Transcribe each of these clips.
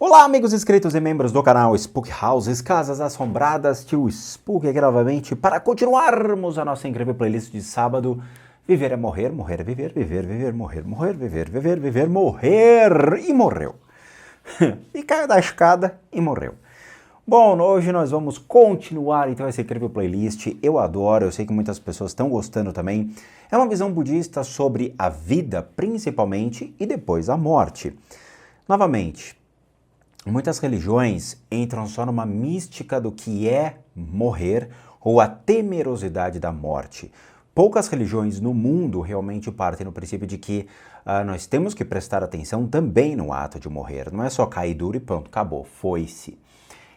Olá, amigos inscritos e membros do canal Spook Houses, Casas Assombradas, tio Spook aqui novamente para continuarmos a nossa incrível playlist de sábado. Viver é morrer, morrer é viver, viver, viver, morrer, morrer, viver, viver, viver, morrer e morreu. E caiu da escada e morreu. Bom, hoje nós vamos continuar então essa incrível playlist. Eu adoro, eu sei que muitas pessoas estão gostando também. É uma visão budista sobre a vida, principalmente, e depois a morte. Novamente, muitas religiões entram só numa mística do que é morrer ou a temerosidade da morte. Poucas religiões no mundo realmente partem no princípio de que nós temos que prestar atenção também no ato de morrer. Não é só cair duro e pronto, acabou, foi-se.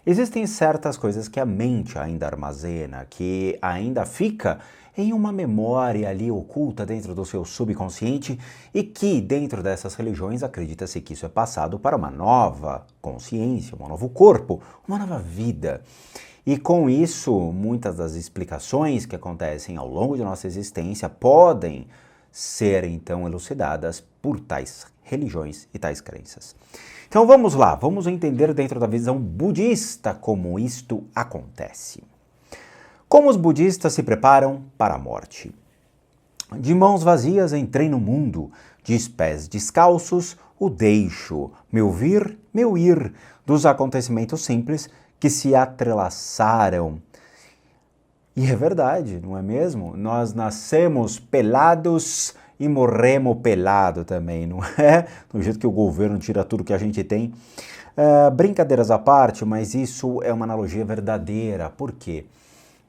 Existem certas coisas que a mente ainda armazena, que ainda fica em uma memória ali oculta dentro do seu subconsciente e que dentro dessas religiões acredita-se que isso é passado para uma nova consciência, um novo corpo, uma nova vida. E com isso, muitas das explicações que acontecem ao longo de nossa existência podem ser então elucidadas por tais religiões e tais crenças. Então vamos lá, vamos entender dentro da visão budista como isto acontece. Como os budistas se preparam para a morte? De mãos vazias entrei no mundo, de pés descalços o deixo, meu vir, meu ir, dos acontecimentos simples que se atrelaçaram. E é verdade, não é mesmo? Nós nascemos pelados e morremos pelado também, não é? Do jeito que o governo tira tudo que a gente tem. Brincadeiras à parte, mas isso é uma analogia verdadeira. Por quê?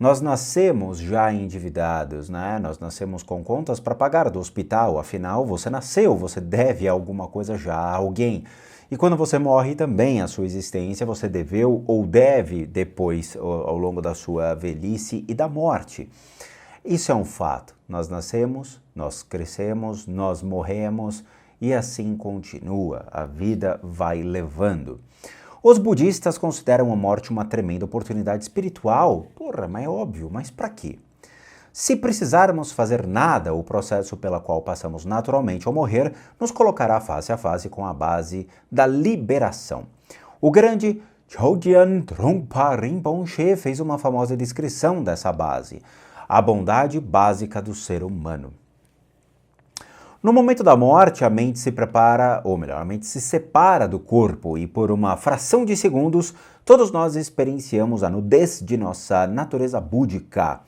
Nós nascemos já endividados, né? Nós nascemos com contas para pagar do hospital, afinal você nasceu, você deve alguma coisa já a alguém. E quando você morre também a sua existência, você deveu ou deve depois ao longo da sua velhice e da morte. Isso é um fato. Nós nascemos, nós crescemos, nós morremos e assim continua. A vida vai levando. Os budistas consideram a morte uma tremenda oportunidade espiritual. Porra, mas é óbvio, mas para quê? Se precisarmos fazer nada, o processo pelo qual passamos naturalmente ao morrer nos colocará face a face com a base da liberação. O grande Chodyan Trungpa Rinpoche fez uma famosa descrição dessa base, a bondade básica do ser humano. No momento da morte, a mente se prepara, ou melhor, a mente se separa do corpo e por uma fração de segundos, todos nós experienciamos a nudez de nossa natureza búdica.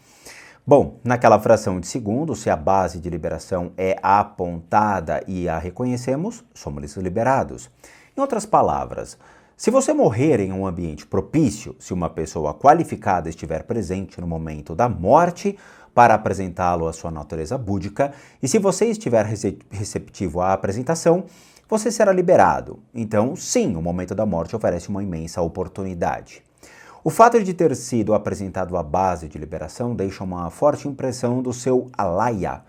Bom, naquela fração de segundo, se a base de liberação é apontada e a reconhecemos, somos liberados. Em outras palavras, se você morrer em um ambiente propício, se uma pessoa qualificada estiver presente no momento da morte para apresentá-lo à sua natureza búdica, e se você estiver receptivo à apresentação, você será liberado. Então, sim, o momento da morte oferece uma imensa oportunidade. O fato de ter sido apresentado à base de liberação deixa uma forte impressão do seu alaya.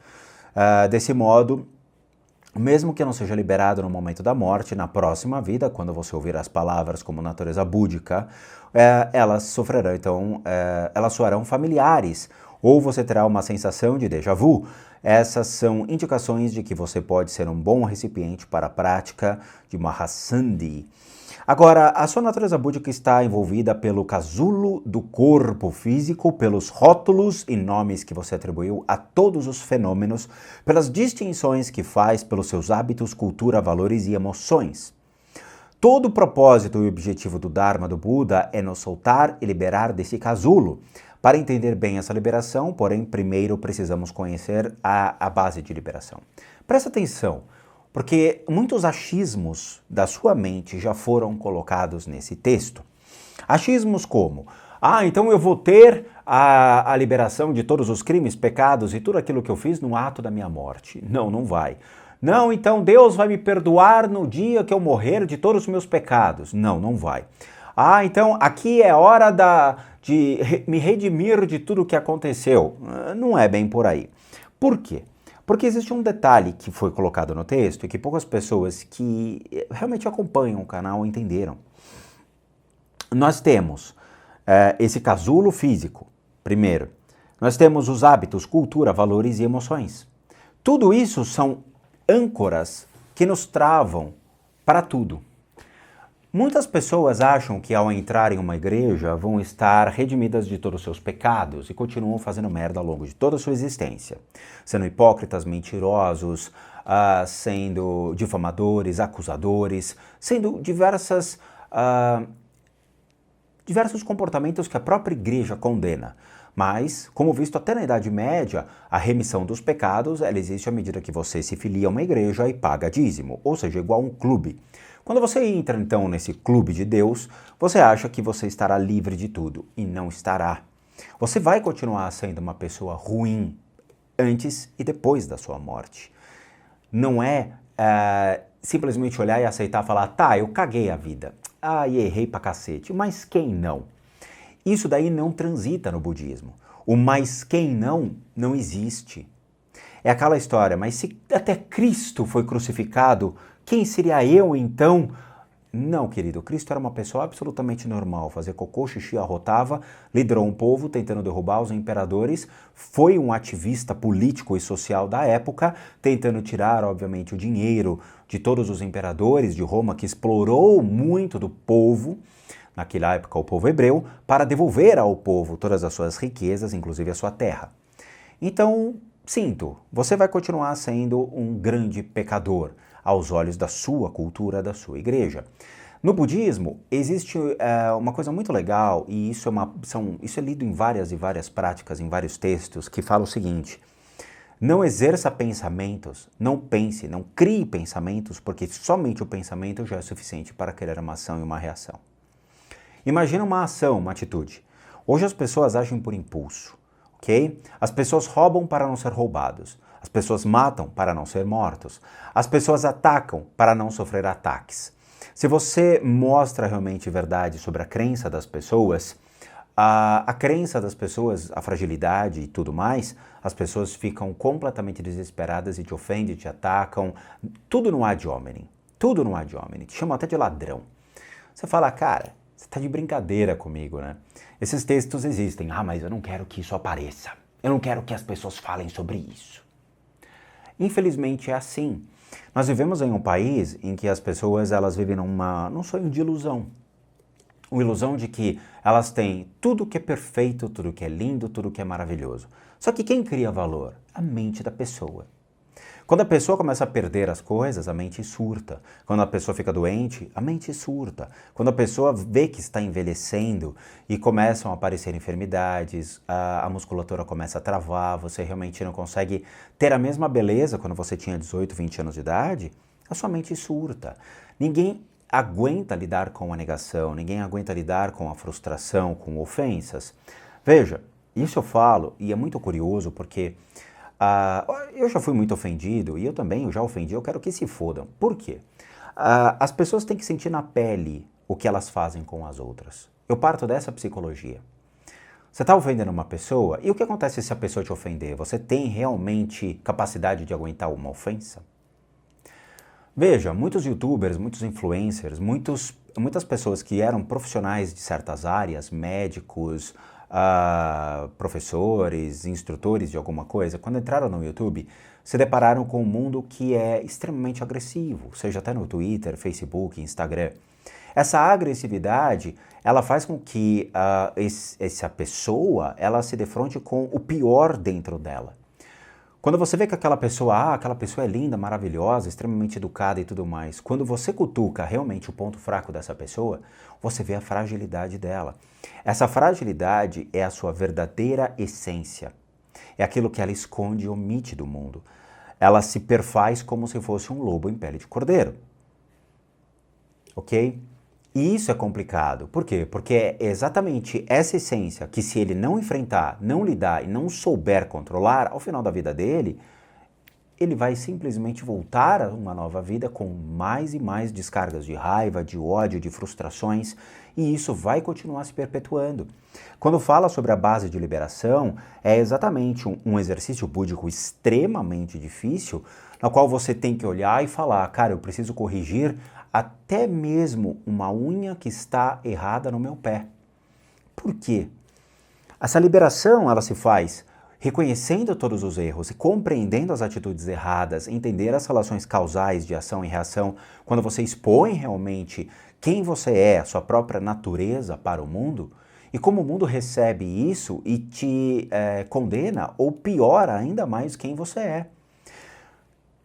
Desse modo, mesmo que não seja liberado no momento da morte, na próxima vida, quando você ouvir as palavras como natureza búdica, elas sofrerão, então, elas soarão familiares, ou você terá uma sensação de déjà vu. Essas são indicações de que você pode ser um bom recipiente para a prática de Mahasandhi. Agora, a sua natureza búdica está envolvida pelo casulo do corpo físico, pelos rótulos e nomes que você atribuiu a todos os fenômenos, pelas distinções que faz pelos seus hábitos, cultura, valores e emoções. Todo o propósito e objetivo do Dharma do Buda é nos soltar e liberar desse casulo. Para entender bem essa liberação, porém, primeiro precisamos conhecer a base de liberação. Presta atenção, porque muitos achismos da sua mente já foram colocados nesse texto. Achismos como, então eu vou ter a liberação de todos os crimes, pecados e tudo aquilo que eu fiz no ato da minha morte. Não, não vai. Não, então Deus vai me perdoar no dia que eu morrer de todos os meus pecados. Não, não vai. Então aqui é hora de me redimir de tudo o que aconteceu. Não é bem por aí. Por quê? Porque existe um detalhe que foi colocado no texto e que poucas pessoas que realmente acompanham o canal entenderam. Nós temos esse casulo físico, primeiro. Nós temos os hábitos, cultura, valores e emoções. Tudo isso são âncoras que nos travam para tudo. Muitas pessoas acham que ao entrar em uma igreja vão estar redimidas de todos os seus pecados e continuam fazendo merda ao longo de toda a sua existência, sendo hipócritas, mentirosos, sendo difamadores, acusadores, sendo diversos comportamentos que a própria igreja condena. Mas, como visto até na Idade Média, a remissão dos pecados ela existe à medida que você se filia a uma igreja e paga dízimo, ou seja, igual a um clube. Quando você entra então nesse clube de Deus, você acha que você estará livre de tudo, e não estará. Você vai continuar sendo uma pessoa ruim antes e depois da sua morte. Não é simplesmente olhar e aceitar e falar, tá, eu caguei a vida, e errei pra cacete, mas quem não? Isso daí não transita no budismo. O mas quem não existe. É aquela história, mas se até Cristo foi crucificado, quem seria eu então? Não, querido, Cristo era uma pessoa absolutamente normal, fazia cocô, xixi, arrotava, liderou um povo tentando derrubar os imperadores, foi um ativista político e social da época, tentando tirar, obviamente, o dinheiro de todos os imperadores de Roma, que explorou muito do povo, naquela época o povo hebreu, para devolver ao povo todas as suas riquezas, inclusive a sua terra. Então, sinto, você vai continuar sendo um grande pecador aos olhos da sua cultura, da sua igreja. No budismo, existe uma coisa muito legal, e isso é lido em várias e várias práticas, em vários textos, que fala o seguinte: não exerça pensamentos, não pense, não crie pensamentos, porque somente o pensamento já é suficiente para criar uma ação e uma reação. Imagina uma ação, uma atitude. Hoje as pessoas agem por impulso, ok? As pessoas roubam para não ser roubados. As pessoas matam para não ser mortos. As pessoas atacam para não sofrer ataques. Se você mostra realmente verdade sobre a crença das pessoas, a crença das pessoas, a fragilidade e tudo mais, as pessoas ficam completamente desesperadas e te ofendem, te atacam. Tudo no ad hominem. Tudo no ad hominem. Te chamam até de ladrão. Você fala, cara, você está de brincadeira comigo, né? Esses textos existem. Mas eu não quero que isso apareça. Eu não quero que as pessoas falem sobre isso. Infelizmente é assim. Nós vivemos em um país em que as pessoas elas vivem num sonho de ilusão. Uma ilusão de que elas têm tudo que é perfeito, tudo que é lindo, tudo que é maravilhoso. Só que quem cria valor? A mente da pessoa. Quando a pessoa começa a perder as coisas, a mente surta. Quando a pessoa fica doente, a mente surta. Quando a pessoa vê que está envelhecendo e começam a aparecer enfermidades, a musculatura começa a travar, você realmente não consegue ter a mesma beleza quando você tinha 18, 20 anos de idade, a sua mente surta. Ninguém aguenta lidar com a negação, ninguém aguenta lidar com a frustração, com ofensas. Veja, isso eu falo e é muito curioso porque eu já fui muito ofendido, e eu também eu já ofendi, eu quero que se fodam. Por quê? As pessoas têm que sentir na pele o que elas fazem com as outras. Eu parto dessa psicologia. Você está ofendendo uma pessoa, e o que acontece se a pessoa te ofender? Você tem realmente capacidade de aguentar uma ofensa? Veja, muitos youtubers, muitos influencers, muitas pessoas que eram profissionais de certas áreas, médicos, professores, instrutores de alguma coisa, quando entraram no YouTube, se depararam com um mundo que é extremamente agressivo, seja até no Twitter, Facebook, Instagram. Essa agressividade, ela faz com que essa pessoa, ela se defronte com o pior dentro dela. Quando você vê que aquela pessoa é linda, maravilhosa, extremamente educada e tudo mais, quando você cutuca realmente o ponto fraco dessa pessoa, você vê a fragilidade dela. Essa fragilidade é a sua verdadeira essência. É aquilo que ela esconde e omite do mundo. Ela se perfaz como se fosse um lobo em pele de cordeiro. Ok? E isso é complicado. Por quê? Porque é exatamente essa essência que, se ele não enfrentar, não lidar e não souber controlar, ao final da vida dele, ele vai simplesmente voltar a uma nova vida com mais e mais descargas de raiva, de ódio, de frustrações, e isso vai continuar se perpetuando. Quando fala sobre a base de liberação, é exatamente um exercício búdico extremamente difícil, no qual você tem que olhar e falar, cara, eu preciso corrigir até mesmo uma unha que está errada no meu pé. Por quê? Essa liberação, ela se faz reconhecendo todos os erros e compreendendo as atitudes erradas, entender as relações causais de ação e reação, quando você expõe realmente quem você é, a sua própria natureza para o mundo, e como o mundo recebe isso e te condena ou piora ainda mais quem você é.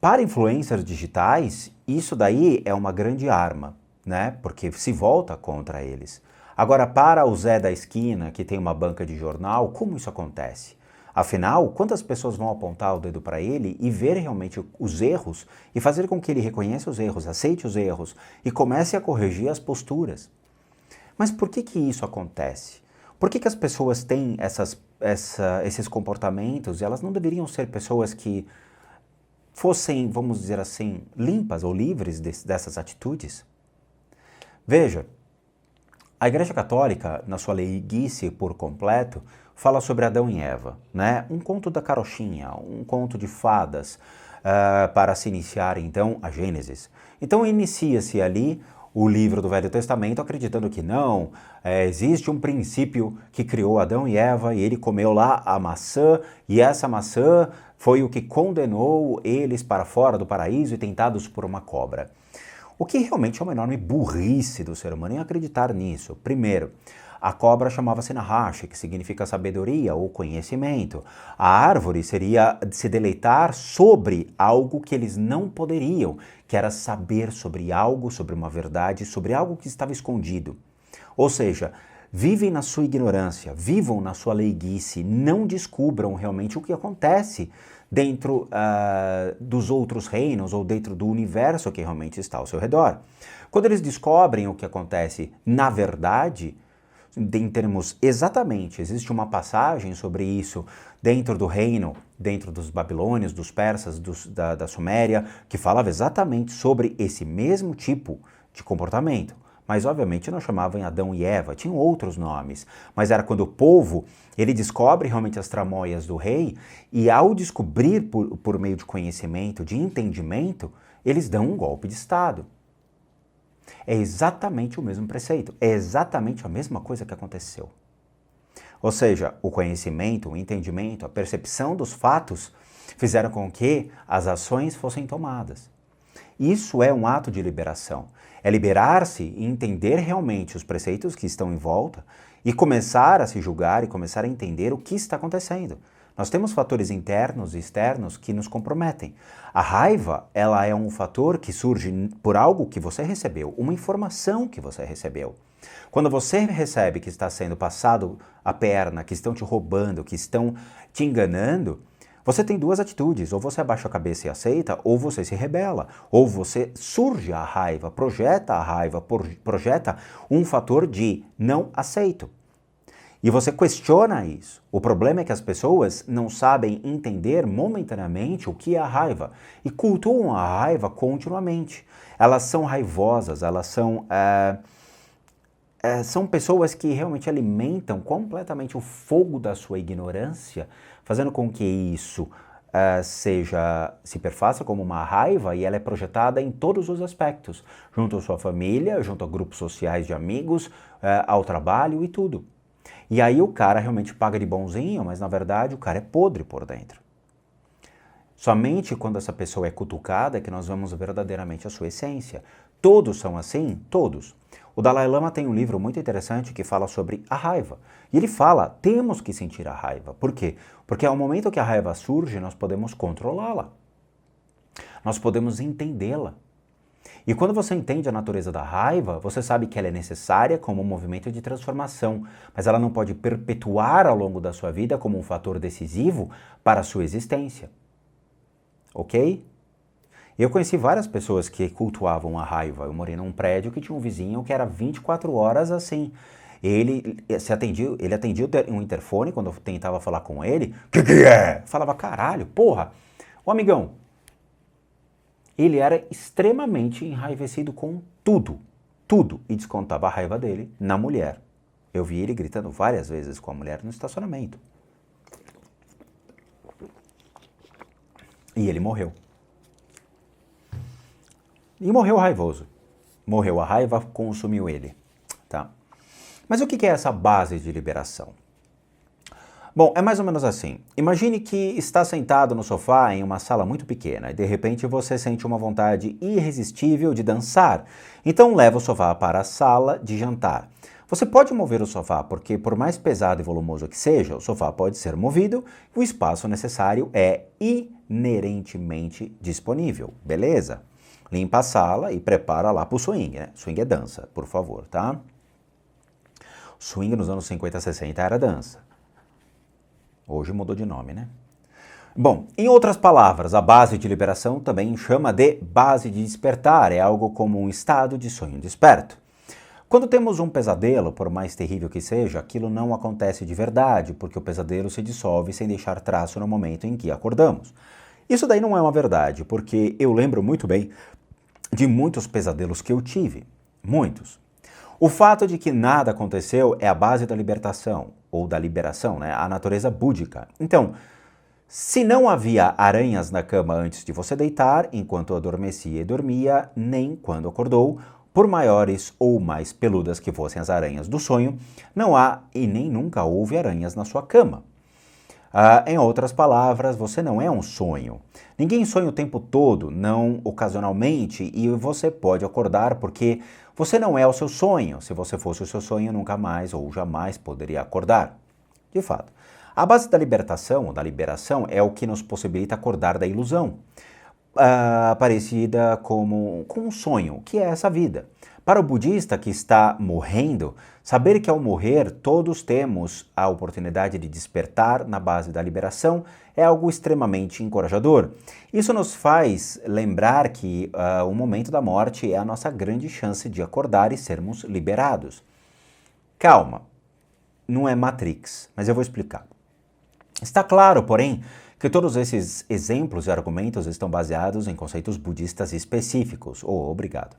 Para influencers digitais, isso daí é uma grande arma, né? Porque se volta contra eles. Agora, para o Zé da esquina, que tem uma banca de jornal, como isso acontece? Afinal, quantas pessoas vão apontar o dedo para ele e ver realmente os erros e fazer com que ele reconheça os erros, aceite os erros e comece a corrigir as posturas? Mas por que isso acontece? Por que as pessoas têm esses comportamentos e elas não deveriam ser pessoas que fossem, vamos dizer assim, limpas ou livres dessas atitudes? Veja, a Igreja Católica, na sua leiguice por completo, fala sobre Adão e Eva, né? Um conto da carochinha, um conto de fadas, para se iniciar então a Gênesis. Então inicia-se ali o livro do Velho Testamento acreditando que não, existe um princípio que criou Adão e Eva e ele comeu lá a maçã e essa maçã foi o que condenou eles para fora do paraíso e tentados por uma cobra. O que realmente é uma enorme burrice do ser humano em acreditar nisso. Primeiro, a cobra chamava-se Nahash, que significa sabedoria ou conhecimento. A árvore seria se deleitar sobre algo que eles não poderiam, que era saber sobre algo, sobre uma verdade, sobre algo que estava escondido. Ou seja, vivem na sua ignorância, vivam na sua leiguice, não descubram realmente o que acontece dentro dos outros reinos ou dentro do universo que realmente está ao seu redor. Quando eles descobrem o que acontece na verdade, em termos exatamente, existe uma passagem sobre isso dentro do reino, dentro dos babilônios, dos persas, da Suméria, que falava exatamente sobre esse mesmo tipo de comportamento. Mas obviamente não chamavam Adão e Eva, tinham outros nomes. Mas era quando o povo, ele descobre realmente as tramóias do rei e ao descobrir por meio de conhecimento, de entendimento, eles dão um golpe de Estado. É exatamente o mesmo preceito, é exatamente a mesma coisa que aconteceu. Ou seja, o conhecimento, o entendimento, a percepção dos fatos fizeram com que as ações fossem tomadas. Isso é um ato de liberação. É liberar-se e entender realmente os preceitos que estão em volta e começar a se julgar e começar a entender o que está acontecendo. Nós temos fatores internos e externos que nos comprometem. A raiva, ela é um fator que surge por algo que você recebeu, uma informação que você recebeu. Quando você recebe que está sendo passado a perna, que estão te roubando, que estão te enganando, você tem duas atitudes, ou você abaixa a cabeça e aceita, ou você se rebela, ou você surge a raiva, projeta um fator de não aceito. E você questiona isso. O problema é que as pessoas não sabem entender momentaneamente o que é a raiva e cultuam a raiva continuamente. Elas são raivosas, elas são pessoas que realmente alimentam completamente o fogo da sua ignorância, fazendo com que isso se perfaça como uma raiva e ela é projetada em todos os aspectos, junto à sua família, junto a grupos sociais de amigos, ao trabalho e tudo. E aí o cara realmente paga de bonzinho, mas na verdade o cara é podre por dentro. Somente quando essa pessoa é cutucada é que nós vemos verdadeiramente a sua essência. Todos são assim? Todos. O Dalai Lama tem um livro muito interessante que fala sobre a raiva. E ele fala, temos que sentir a raiva. Por quê? Porque ao momento que a raiva surge, nós podemos controlá-la. Nós podemos entendê-la. E quando você entende a natureza da raiva, você sabe que ela é necessária como um movimento de transformação, mas ela não pode perpetuar ao longo da sua vida como um fator decisivo para a sua existência. Ok? Eu conheci várias pessoas que cultuavam a raiva. Eu morei num prédio que tinha um vizinho que era 24 horas assim. Ele atendia um interfone quando eu tentava falar com ele. Que é? Falava, caralho, porra. Ô amigão, ele era extremamente enraivecido com tudo, e descontava a raiva dele na mulher. Eu vi ele gritando várias vezes com a mulher no estacionamento. E ele morreu. E morreu raivoso. Morreu a raiva, consumiu ele. Tá? Mas o que é essa base de liberação? Bom, é mais ou menos assim. Imagine que está sentado no sofá em uma sala muito pequena e de repente você sente uma vontade irresistível de dançar. Então leva o sofá para a sala de jantar. Você pode mover o sofá porque, por mais pesado e volumoso que seja, o sofá pode ser movido e o espaço necessário é inerentemente disponível, beleza? Limpa a sala e prepara lá para o swing, né? Swing é dança, por favor, tá? Swing nos anos 50 60 era dança. Hoje mudou de nome, né? Bom, em outras palavras, a base de liberação também chama de base de despertar, é algo como um estado de sonho desperto. Quando temos um pesadelo, por mais terrível que seja, aquilo não acontece de verdade, porque o pesadelo se dissolve sem deixar traço no momento em que acordamos. Isso daí não é uma verdade, porque eu lembro muito bem de muitos pesadelos que eu tive. Muitos. O fato de que nada aconteceu é a base da libertação, ou da liberação, né? A natureza búdica. Então, se não havia aranhas na cama antes de você deitar, enquanto adormecia e dormia, nem quando acordou, por maiores ou mais peludas que fossem as aranhas do sonho, não há e nem nunca houve aranhas na sua cama. Em outras palavras, você não é um sonho. Ninguém sonha o tempo todo, não ocasionalmente, e você pode acordar porque você não é o seu sonho. Se você fosse o seu sonho, nunca mais ou jamais poderia acordar. De fato, a base da libertação, ou da liberação, é o que nos possibilita acordar da ilusão, parecida com um sonho, que é essa vida. Para o budista que está morrendo, saber que ao morrer todos temos a oportunidade de despertar na base da liberação é algo extremamente encorajador. Isso nos faz lembrar que o momento da morte é a nossa grande chance de acordar e sermos liberados. Calma, não é Matrix, mas eu vou explicar. Está claro, porém, que todos esses exemplos e argumentos estão baseados em conceitos budistas específicos. Obrigado.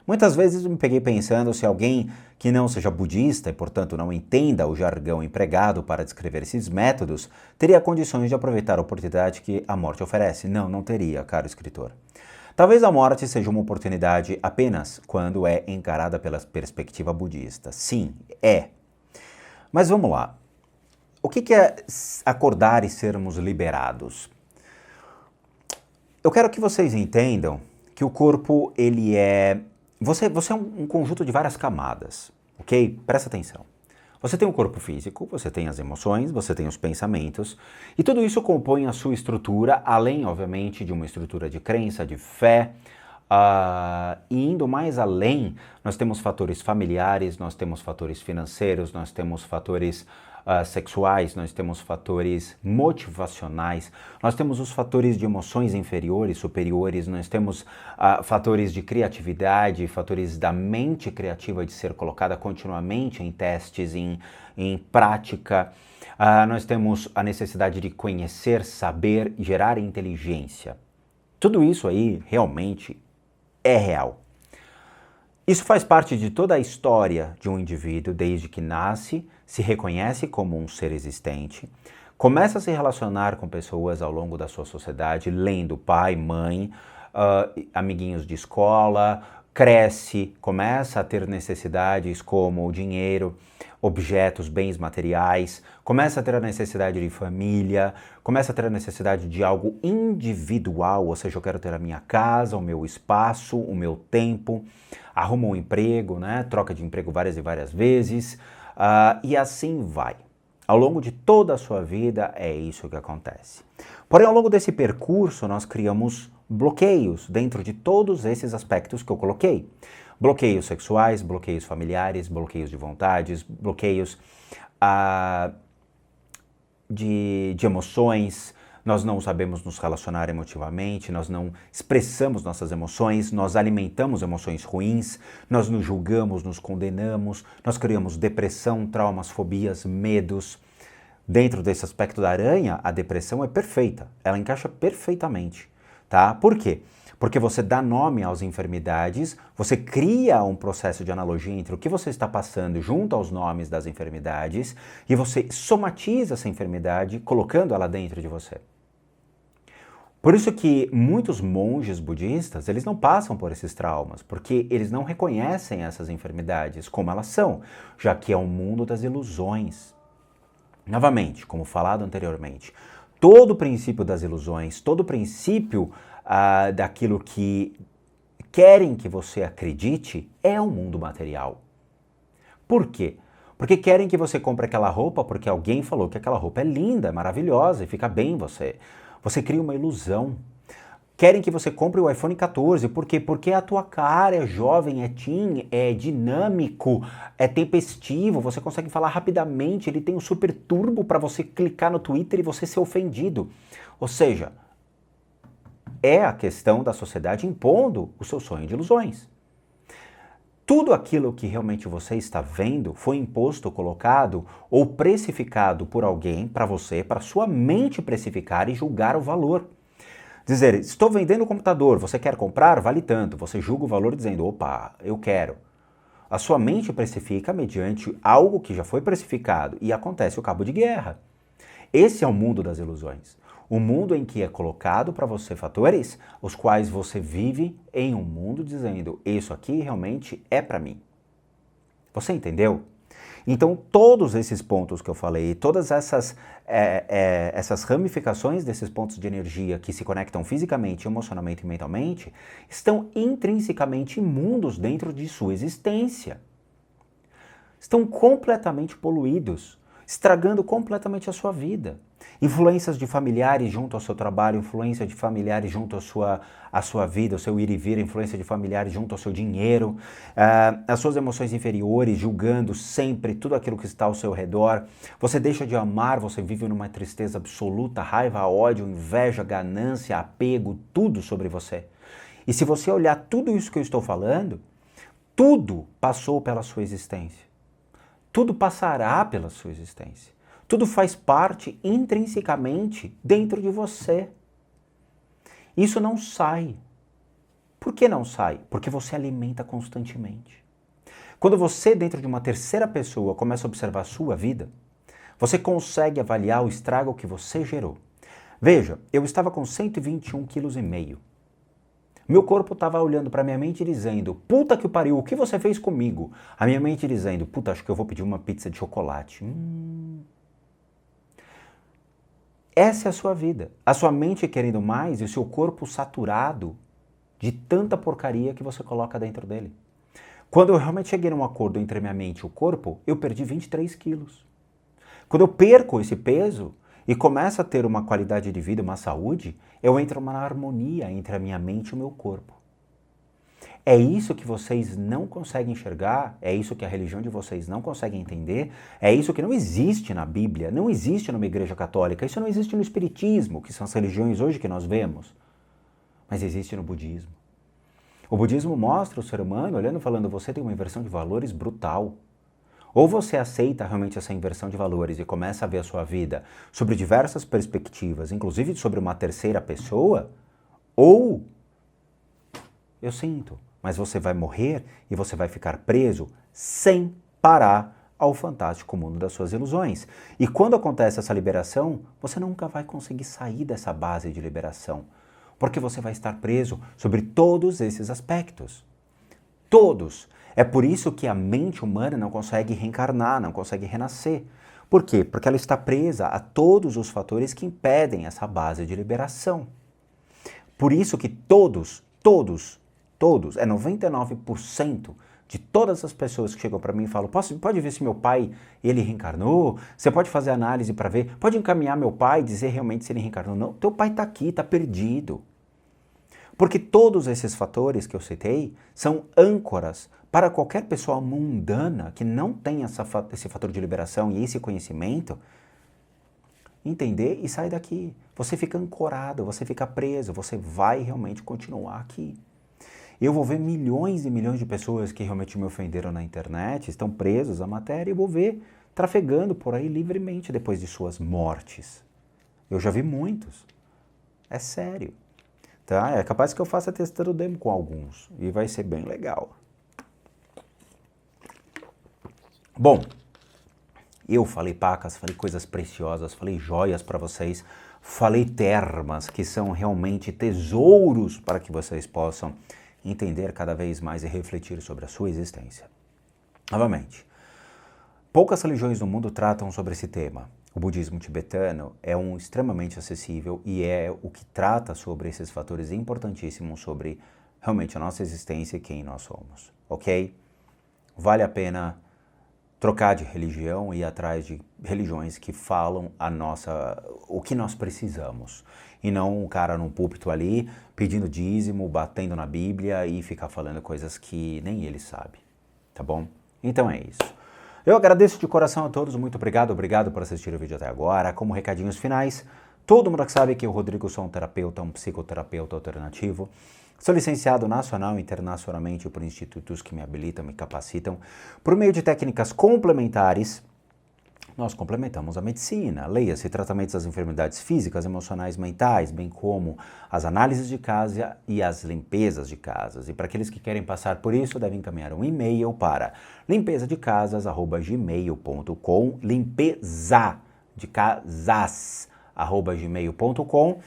Muitas vezes me peguei pensando se alguém que não seja budista e, portanto, não entenda o jargão empregado para descrever esses métodos, teria condições de aproveitar a oportunidade que a morte oferece. Não, não teria, caro escritor. Talvez a morte seja uma oportunidade apenas quando é encarada pela perspectiva budista. Sim, é. Mas vamos lá. O que é acordar e sermos liberados? Eu quero que vocês entendam que o corpo, ele é... Você é um conjunto de várias camadas, ok? Presta atenção. Você tem o corpo físico, você tem as emoções, você tem os pensamentos, e tudo isso compõe a sua estrutura, além, obviamente, de uma estrutura de crença, de fé. E indo mais além, nós temos fatores familiares, nós temos fatores financeiros, nós temos fatores sexuais, nós temos fatores motivacionais, nós temos os fatores de emoções inferiores, superiores, nós temos fatores de criatividade, fatores da mente criativa de ser colocada continuamente em testes, em prática. Nós temos a necessidade de conhecer, saber, gerar inteligência. Tudo isso aí realmente é real. Isso faz parte de toda a história de um indivíduo desde que nasce, se reconhece como um ser existente, começa a se relacionar com pessoas ao longo da sua sociedade, lendo pai, mãe, amiguinhos de escola, cresce, começa a ter necessidades como o dinheiro, objetos, bens materiais, começa a ter a necessidade de família, começa a ter a necessidade de algo individual, ou seja, eu quero ter a minha casa, o meu espaço, o meu tempo, arruma um emprego, né? Troca de emprego várias e várias vezes, e assim vai. Ao longo de toda a sua vida é isso que acontece. Porém, ao longo desse percurso, nós criamos bloqueios dentro de todos esses aspectos que eu coloquei. Bloqueios sexuais, bloqueios familiares, bloqueios de vontades, bloqueios de emoções. Nós não sabemos nos relacionar emotivamente, nós não expressamos nossas emoções, nós alimentamos emoções ruins, nós nos julgamos, nos condenamos, nós criamos depressão, traumas, fobias, medos. Dentro desse aspecto da aranha, a depressão é perfeita, ela encaixa perfeitamente, tá? Por quê? Porque você dá nome às enfermidades, você cria um processo de analogia entre o que você está passando junto aos nomes das enfermidades e você somatiza essa enfermidade colocando ela dentro de você. Por isso que muitos monges budistas, eles não passam por esses traumas, porque eles não reconhecem essas enfermidades como elas são, já que é o mundo das ilusões. Novamente, como falado anteriormente, todo o princípio das ilusões, todo o princípio daquilo que querem que você acredite é o mundo material. Por quê? Porque querem que você compre aquela roupa porque alguém falou que aquela roupa é linda, é maravilhosa e fica bem em você. Você cria uma ilusão. Querem que você compre o iPhone 14, por quê? Porque a tua cara é jovem, é teen, é dinâmico, é tempestivo, você consegue falar rapidamente, ele tem um super turbo para você clicar no Twitter e você ser ofendido. Ou seja, é a questão da sociedade impondo o seu sonho de ilusões. Tudo aquilo que realmente você está vendo foi imposto, colocado ou precificado por alguém para você, para sua mente precificar e julgar o valor. Dizer, estou vendendo o computador, você quer comprar? Vale tanto. Você julga o valor dizendo, opa, eu quero. A sua mente precifica mediante algo que já foi precificado e acontece o cabo de guerra. Esse é o mundo das ilusões. O mundo em que é colocado para você fatores, os quais você vive em um mundo dizendo, isso aqui realmente é para mim. Você entendeu? Então, todos esses pontos que eu falei, todas essas ramificações desses pontos de energia que se conectam fisicamente, emocionalmente e mentalmente, estão intrinsecamente imundos dentro de sua existência. Estão completamente poluídos, estragando completamente a sua vida. Influências de familiares junto ao seu trabalho, influência de familiares junto à sua vida, o seu ir e vir, influência de familiares junto ao seu dinheiro, as suas emoções inferiores, julgando sempre tudo aquilo que está ao seu redor. Você deixa de amar, você vive numa tristeza absoluta, raiva, ódio, inveja, ganância, apego, tudo sobre você. E se você olhar tudo isso que eu estou falando, tudo passou pela sua existência. Tudo passará pela sua existência. Tudo faz parte intrinsecamente dentro de você. Isso não sai. Por que não sai? Porque você alimenta constantemente. Quando você, dentro de uma terceira pessoa, começa a observar a sua vida, você consegue avaliar o estrago que você gerou. Veja, eu estava com 121,5 kg. Meu corpo estava olhando para minha mente dizendo, puta que pariu, o que você fez comigo? A minha mente dizendo, puta, acho que eu vou pedir uma pizza de chocolate. Essa é a sua vida. A sua mente querendo mais e o seu corpo saturado de tanta porcaria que você coloca dentro dele. Quando eu realmente cheguei num acordo entre minha mente e o corpo, eu perdi 23 quilos. Quando eu perco esse peso e começo a ter uma qualidade de vida, uma saúde, eu entro numa harmonia entre a minha mente e o meu corpo. É isso que vocês não conseguem enxergar, é isso que a religião de vocês não consegue entender, é isso que não existe na Bíblia, não existe numa igreja católica, isso não existe no Espiritismo, que são as religiões hoje que nós vemos, mas existe no budismo. O budismo mostra o ser humano olhando e falando, você tem uma inversão de valores brutal. Ou você aceita realmente essa inversão de valores e começa a ver a sua vida sobre diversas perspectivas, inclusive sobre uma terceira pessoa, ou eu sinto, mas você vai morrer e você vai ficar preso sem parar ao fantástico mundo das suas ilusões. E quando acontece essa liberação, você nunca vai conseguir sair dessa base de liberação, porque você vai estar preso sobre todos esses aspectos. Todos. É por isso que a mente humana não consegue reencarnar, não consegue renascer. Por quê? Porque ela está presa a todos os fatores que impedem essa base de liberação. Por isso que todos, 99% de todas as pessoas que chegam para mim e falam, pode ver se meu pai, ele reencarnou? Você pode fazer análise para ver? Pode encaminhar meu pai e dizer realmente se ele reencarnou? Não, teu pai está aqui, está perdido. Porque todos esses fatores que eu citei são âncoras para qualquer pessoa mundana que não tem esse fator de liberação e esse conhecimento, entender e sair daqui. Você fica ancorado, você fica preso, você vai realmente continuar aqui. Eu vou ver milhões e milhões de pessoas que realmente me ofenderam na internet, estão presos à matéria, e vou ver trafegando por aí livremente depois de suas mortes. Eu já vi muitos. É sério. Tá? É capaz que eu faça testando demo com alguns e vai ser bem legal. Bom, eu falei pacas, falei coisas preciosas, falei joias para vocês, falei termas que são realmente tesouros para que vocês possam entender cada vez mais e refletir sobre a sua existência. Novamente, poucas religiões no mundo tratam sobre esse tema. O budismo tibetano é um extremamente acessível e é o que trata sobre esses fatores importantíssimos sobre realmente a nossa existência e quem nós somos, ok? Vale a pena trocar de religião e ir atrás de religiões que falam o que nós precisamos. E não um cara num púlpito ali, pedindo dízimo, batendo na Bíblia e ficar falando coisas que nem ele sabe, tá bom? Então é isso. Eu agradeço de coração a todos, muito obrigado por assistir o vídeo até agora. Como recadinhos finais, todo mundo que sabe que o Rodrigo sou um terapeuta, um psicoterapeuta alternativo. Sou licenciado nacional e internacionalmente por institutos que me habilitam, me capacitam. Por meio de técnicas complementares, nós complementamos a medicina, leia-se tratamentos das enfermidades físicas, emocionais, mentais, bem como as análises de casa e as limpezas de casas. E para aqueles que querem passar por isso, devem encaminhar um e-mail para limpezadecasas@gmail.com, limpeza de casas@gmail.com.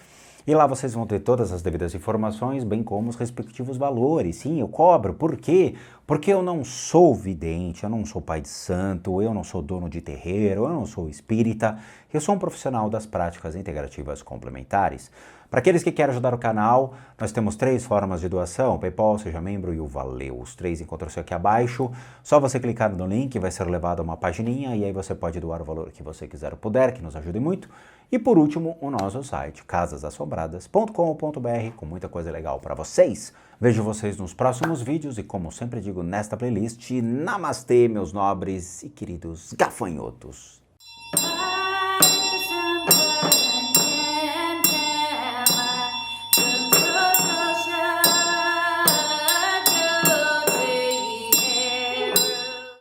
E lá vocês vão ter todas as devidas informações, bem como os respectivos valores. Sim, eu cobro. Por quê? Porque eu não sou vidente, eu não sou pai de santo, eu não sou dono de terreiro, eu não sou espírita. Eu sou um profissional das práticas integrativas complementares. Para aqueles que querem ajudar o canal, nós temos 3 formas de doação: PayPal, Seja Membro e o Valeu. Os 3 encontram-se aqui abaixo. Só você clicar no link, vai ser levado a uma pagininha e aí você pode doar o valor que você quiser ou puder, que nos ajude muito. E por último, o nosso site, casasassombradas.com.br, com muita coisa legal para vocês. Vejo vocês nos próximos vídeos e, como sempre digo nesta playlist, namastê, meus nobres e queridos gafanhotos.